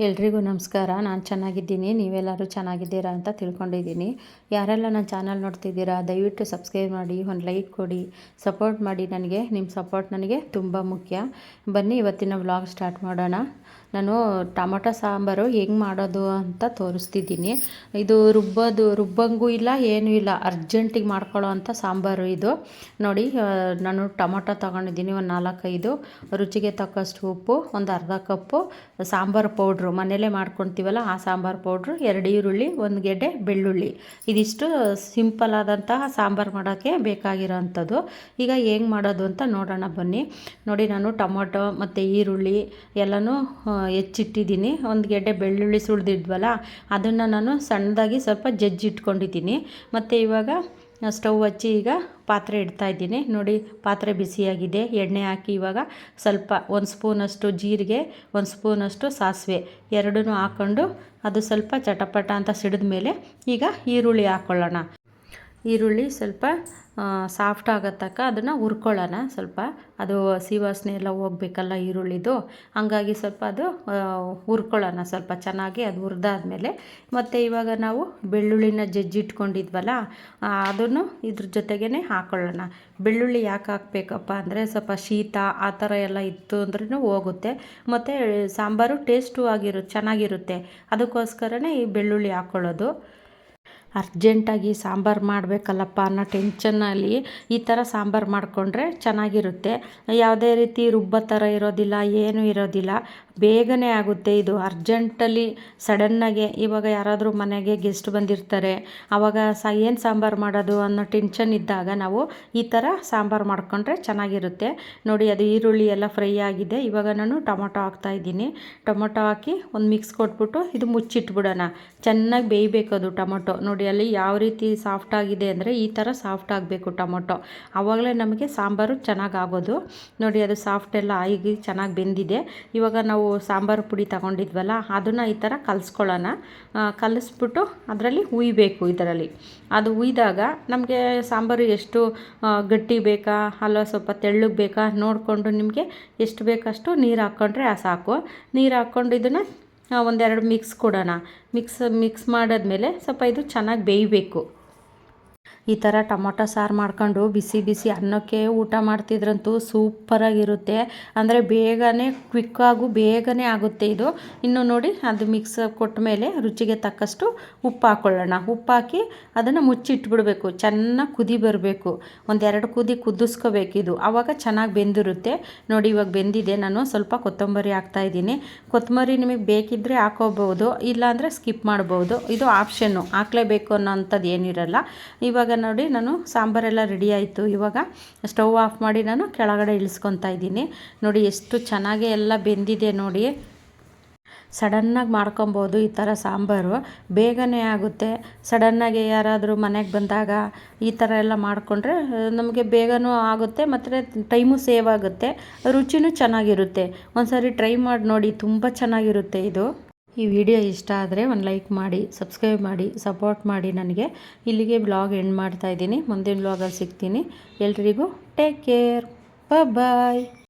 ಎಲ್ರಿಗೂ ನಮಸ್ಕಾರ. ನಾನು ಚೆನ್ನಾಗಿದ್ದೀನಿ, ನೀವೆಲ್ಲರೂ ಚೆನ್ನಾಗಿದ್ದೀರಾ ಅಂತ ತಿಳ್ಕೊಂಡಿದ್ದೀನಿ. ಯಾರೆಲ್ಲ ನನ್ನ ಚಾನಲ್ ನೋಡ್ತಿದ್ದೀರಾ ದಯವಿಟ್ಟು ಸಬ್ಸ್ಕ್ರೈಬ್ ಮಾಡಿ, ಒಂದು ಲೈಕ್ ಕೊಡಿ, ಸಪೋರ್ಟ್ ಮಾಡಿ. ನಿಮ್ಮ ಸಪೋರ್ಟ್ ನನಗೆ ತುಂಬ ಮುಖ್ಯ. ಬನ್ನಿ ಇವತ್ತಿನ ವ್ಲಾಗ್ ಸ್ಟಾರ್ಟ್ ಮಾಡೋಣ. ನಾನು ಟೊಮೊಟೊ ಸಾಂಬಾರು ಹೆಂಗೆ ಮಾಡೋದು ಅಂತ ತೋರಿಸ್ತಿದ್ದೀನಿ. ಇದು ರುಬ್ಬಂಗೂ ಇಲ್ಲ, ಏನೂ ಇಲ್ಲ, ಅರ್ಜೆಂಟಿಗೆ ಮಾಡ್ಕೊಳ್ಳೋ ಅಂಥ ಸಾಂಬಾರು ಇದು. ನೋಡಿ, ನಾನು ಟೊಮೊಟೊ ತೊಗೊಂಡಿದ್ದೀನಿ, ಒಂದು 4-5, ರುಚಿಗೆ ತಕ್ಕಷ್ಟು ಉಪ್ಪು, ಒಂದು ಅರ್ಧ ಕಪ್ಪು ಸಾಂಬಾರು ಪೌಡ್ರು, ಮನೆಯಲ್ಲೇ ಮಾಡ್ಕೊತೀವಲ್ಲ ಆ ಸಾಂಬಾರು ಪೌಡ್ರು, 2 ಈರುಳ್ಳಿ, 1 ಗೆಡ್ಡೆ ಬೆಳ್ಳುಳ್ಳಿ. ಇದಿಷ್ಟು ಸಿಂಪಲ್ ಆದಂತಹ ಸಾಂಬಾರು ಮಾಡೋಕ್ಕೆ ಬೇಕಾಗಿರೋ ಅಂಥದ್ದು. ಈಗ ಹೆಂಗೆ ಮಾಡೋದು ಅಂತ ನೋಡೋಣ ಬನ್ನಿ. ನೋಡಿ, ನಾನು ಟೊಮೊಟೊ ಮತ್ತು ಈರುಳ್ಳಿ ಎಲ್ಲನೂ ಹೆಚ್ಚಿಟ್ಟಿದ್ದೀನಿ. 1 ಗೆಡ್ಡೆ ಬೆಳ್ಳುಳ್ಳಿ ಸುಳಿದಿದ್ವಲ್ಲ ಅದನ್ನು ನಾನು ಸಣ್ಣದಾಗಿ ಸ್ವಲ್ಪ ಜಜ್ಜಿಟ್ಕೊಂಡಿದ್ದೀನಿ. ಮತ್ತು ಇವಾಗ ಸ್ಟವ್ ಹಚ್ಚಿ ಈಗ ಪಾತ್ರೆ ಇಡ್ತಾಯಿದ್ದೀನಿ. ನೋಡಿ, ಪಾತ್ರೆ ಬಿಸಿಯಾಗಿದೆ. ಎಣ್ಣೆ ಹಾಕಿ ಇವಾಗ ಸ್ವಲ್ಪ 1 ಸ್ಪೂನಷ್ಟು ಜೀರಿಗೆ, 1 ಸ್ಪೂನಷ್ಟು ಸಾಸಿವೆ ಎರಡನ್ನೂ ಹಾಕ್ಕೊಂಡು ಅದು ಸ್ವಲ್ಪ ಚಟಪಟ ಅಂತ ಸಿಡಿದ ಮೇಲೆ ಈಗ ಈರುಳ್ಳಿ ಹಾಕ್ಕೊಳ್ಳೋಣ. ಈರುಳ್ಳಿ ಸ್ವಲ್ಪ ಸಾಫ್ಟ್ ಆಗೋ ತನಕ ಅದನ್ನು ಹುರ್ಕೊಳ್ಳೋಣ. ಸ್ವಲ್ಪ ಅದು ಹಸಿ ವಾಸನೆ ಎಲ್ಲ ಹೋಗ್ಬೇಕಲ್ಲ ಈರುಳ್ಳಿದು, ಹಂಗಾಗಿ ಸ್ವಲ್ಪ ಅದು ಹುರ್ಕೊಳ್ಳೋಣ ಸ್ವಲ್ಪ ಚೆನ್ನಾಗಿ. ಅದು ಹುರಿದಾದ್ಮೇಲೆ ಮತ್ತು ಇವಾಗ ನಾವು ಬೆಳ್ಳುಳ್ಳಿನ ಜಜ್ಜಿಟ್ಕೊಂಡಿದ್ವಲ್ಲ ಅದನ್ನು ಇದ್ರ ಜೊತೆಗೇ ಹಾಕ್ಕೊಳ್ಳೋಣ. ಬೆಳ್ಳುಳ್ಳಿ ಯಾಕೆ ಹಾಕಬೇಕಪ್ಪ ಅಂದರೆ ಸ್ವಲ್ಪ ಶೀತ ಆ ಥರ ಎಲ್ಲ ಇತ್ತು ಅಂದ್ರೂ ಹೋಗುತ್ತೆ, ಮತ್ತು ಸಾಂಬಾರು ಟೇಸ್ಟು ಚೆನ್ನಾಗಿರುತ್ತೆ. ಅದಕ್ಕೋಸ್ಕರನೇ ಈ ಬೆಳ್ಳುಳ್ಳಿ ಹಾಕ್ಕೊಳ್ಳೋದು. ಅರ್ಜೆಂಟಾಗಿ ಸಾಂಬಾರು ಮಾಡಬೇಕಲ್ಲಪ್ಪ ಅನ್ನೋ ಟೆನ್ಷನ್ನಲ್ಲಿ ಈ ಥರ ಸಾಂಬಾರು ಮಾಡಿಕೊಂಡ್ರೆ ಚೆನ್ನಾಗಿರುತ್ತೆ. ಯಾವುದೇ ರೀತಿ ರುಬ್ಬೋ ಥರ ಇರೋದಿಲ್ಲ, ಏನೂ ಇರೋದಿಲ್ಲ, ಬೇಗನೆ ಆಗುತ್ತೆ. ಇದು ಅರ್ಜೆಂಟಲ್ಲಿ ಸಡನ್ನಾಗೆ ಇವಾಗ ಯಾರಾದರೂ ಮನೆಗೆ ಗೆಸ್ಟ್ ಬಂದಿರ್ತಾರೆ, ಆವಾಗ ಏನು ಸಾಂಬಾರು ಮಾಡೋದು ಅನ್ನೋ ಟೆನ್ಷನ್ ಇದ್ದಾಗ ನಾವು ಈ ಥರ ಸಾಂಬಾರು ಮಾಡಿಕೊಂಡ್ರೆ ಚೆನ್ನಾಗಿರುತ್ತೆ. ನೋಡಿ, ಅದು ಈರುಳ್ಳಿ ಎಲ್ಲ ಫ್ರೈ ಆಗಿದೆ. ಇವಾಗ ನಾನು ಟೊಮೊಟೊ ಹಾಕ್ತಾಯಿದ್ದೀನಿ. ಟೊಮೊಟೊ ಹಾಕಿ ಒಂದು ಮಿಕ್ಸ್ ಕೊಟ್ಬಿಟ್ಟು ಇದು ಮುಚ್ಚಿಟ್ಬಿಡೋಣ. ಚೆನ್ನಾಗಿ ಬೇಯಬೇಕು ಅದು ಟೊಮೊಟೊ. ನೋಡಿ, ಅಲ್ಲಿ ಯಾವ ರೀತಿ ಸಾಫ್ಟ್ ಆಗಿದೆ ಅಂದರೆ ಈ ಥರ ಸಾಫ್ಟ್ ಆಗಬೇಕು ಟೊಮೊಟೊ, ಆವಾಗಲೇ ನಮಗೆ ಸಾಂಬಾರು ಚೆನ್ನಾಗಿ ಆಗೋದು. ನೋಡಿ, ಅದು ಸಾಫ್ಟ್ ಎಲ್ಲ ಆಗಿ ಚೆನ್ನಾಗಿ ಬೆಂದಿದೆ. ಇವಾಗ ನಾವು ಸಾಂಬಾರು ಪುಡಿ ತಗೊಂಡಿದ್ವಲ್ಲ ಅದನ್ನು ಈ ಥರ ಕಲಿಸ್ಕೊಳ್ಳೋಣ. ಕಲಿಸ್ಬಿಟ್ಟು ಅದರಲ್ಲಿ ಹುಯ್ಬೇಕು. ಇದರಲ್ಲಿ ಅದು ಹುಯ್ದಾಗ ನಮಗೆ ಸಾಂಬಾರು ಎಷ್ಟು ಗಟ್ಟಿ ಬೇಕಾ ಅಲ್ಲ ಸ್ವಲ್ಪ ತೆಳ್ಳಗೆ ಬೇಕಾ ನೋಡಿಕೊಂಡು ನಿಮಗೆ ಎಷ್ಟು ಬೇಕಷ್ಟು ನೀರು ಹಾಕ್ಕೊಂಡ್ರೆ ಸಾಕು. ನೀರು ಹಾಕ್ಕೊಂಡು ಇದನ್ನು ಒಂದೆರಡು ಮಿಕ್ಸ್ ಕೊಡೋಣ. ಮಿಕ್ಸ್ ಮಾಡಾದ್ಮೇಲೆ ಸ್ವಲ್ಪ ಇದು ಚೆನ್ನಾಗಿ ಬೇಯಬೇಕು. ಈ ಥರ ಟೊಮೊಟೊ ಸಾರು ಮಾಡ್ಕೊಂಡು ಬಿಸಿ ಬಿಸಿ ಅನ್ನಕ್ಕೆ ಊಟ ಮಾಡ್ತಿದ್ರಂತೂ ಸೂಪರಾಗಿರುತ್ತೆ. ಅಂದರೆ ಕ್ವಿಕ್ಕಾಗೂ ಬೇಗನೆ ಆಗುತ್ತೆ ಇದು. ಇನ್ನು ನೋಡಿ, ಅದು ಮಿಕ್ಸ್ ಕೊಟ್ಟ ಮೇಲೆ ರುಚಿಗೆ ತಕ್ಕಷ್ಟು ಉಪ್ಪು ಹಾಕ್ಕೊಳ್ಳೋಣ. ಉಪ್ಪು ಹಾಕಿ ಅದನ್ನು ಮುಚ್ಚಿಟ್ಬಿಡ್ಬೇಕು. ಚೆನ್ನಾಗಿ ಕುದಿ ಬರಬೇಕು. 1-2 ಕುದಿ ಕುದಿಸ್ಕೋಬೇಕು ಇದು, ಆವಾಗ ಚೆನ್ನಾಗಿ ಬೆಂದಿರುತ್ತೆ. ನೋಡಿ, ಇವಾಗ ಬೆಂದಿದೆ. ನಾನು ಸ್ವಲ್ಪ ಕೊತ್ತಂಬರಿ ಹಾಕ್ತಾಯಿದ್ದೀನಿ. ಕೊತ್ತಂಬರಿ ನಿಮಗೆ ಬೇಕಿದ್ದರೆ ಹಾಕೋಬೋದು, ಇಲ್ಲಾಂದರೆ ಸ್ಕಿಪ್ ಮಾಡ್ಬೋದು. ಇದು ಆಪ್ಷನ್ನು, ಹಾಕಲೇಬೇಕು ಅನ್ನೋ ಅಂಥದ್ದು ಏನಿರಲ್ಲ. ಇವಾಗ ನೋಡಿ, ನಾನು ಸಾಂಬಾರೆಲ್ಲ ರೆಡಿ ಆಯಿತು. ಇವಾಗ ಸ್ಟವ್ ಆಫ್ ಮಾಡಿ ನಾನು ಕೆಳಗಡೆ ಇಳಿಸ್ಕೊತಾ ಇದ್ದೀನಿ. ನೋಡಿ, ಎಷ್ಟು ಚೆನ್ನಾಗಿ ಎಲ್ಲ ಬೆಂದಿದೆ ನೋಡಿ. ಸಡನ್ನಾಗಿ ಮಾಡ್ಕೊಬೋದು ಈ ಥರ ಸಾಂಬಾರು, ಬೇಗನೆ ಆಗುತ್ತೆ. ಸಡನ್ನಾಗಿ ಯಾರಾದರೂ ಮನೆಗೆ ಬಂದಾಗ ಈ ಥರ ಎಲ್ಲ ಮಾಡಿಕೊಂಡ್ರೆ ನಮಗೆ ಬೇಗನೂ ಆಗುತ್ತೆ, ಮತ್ತು ಟೈಮು ಸೇವ್ ಆಗುತ್ತೆ, ರುಚಿನೂ ಚೆನ್ನಾಗಿರುತ್ತೆ. ಒಂದ್ಸರಿ ಟ್ರೈ ಮಾಡಿ ನೋಡಿ, ತುಂಬ ಚೆನ್ನಾಗಿರುತ್ತೆ ಇದು. ಈ ವಿಡಿಯೋ ಇಷ್ಟ ಆದರೆ ಒಂದು ಲೈಕ್ ಮಾಡಿ, ಸಬ್ಸ್ಕ್ರೈಬ್ ಮಾಡಿ, ಸಪೋರ್ಟ್ ಮಾಡಿ ನನಗೆ. ಇಲ್ಲಿಗೆ ಬ್ಲಾಗ್ ಎಂಡ್ ಮಾಡ್ತಾಯಿದ್ದೀನಿ. ಮುಂದಿನ ಬ್ಲಾಗಲ್ಲಿ ಸಿಗ್ತೀನಿ. ಎಲ್ರಿಗೂ ಟೇಕ್ ಕೇರ್, ಬಾಯ್.